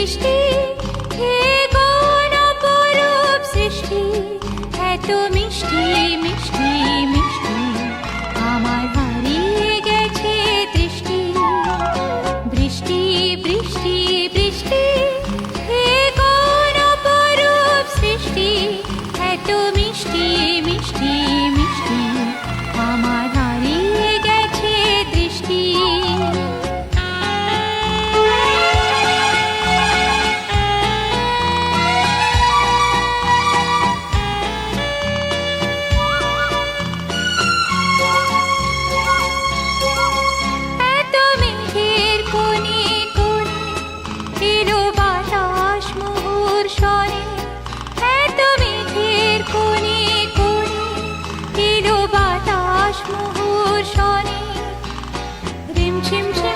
বৃষ্টি হে কোন অপরূপ সৃষ্টি, এত মিষ্টি মিষ্টি মিষ্টি আমার হারিয়ে গেছে দৃষ্টি। বৃষ্টি বৃষ্টি বৃষ্টি হে কোন অপরূপ সৃষ্টি, এত মিষ্টি মিষ্টি মিষ্টি আমার হারিয়ে গেছে দৃষ্টি। রিমঝিম ঝিম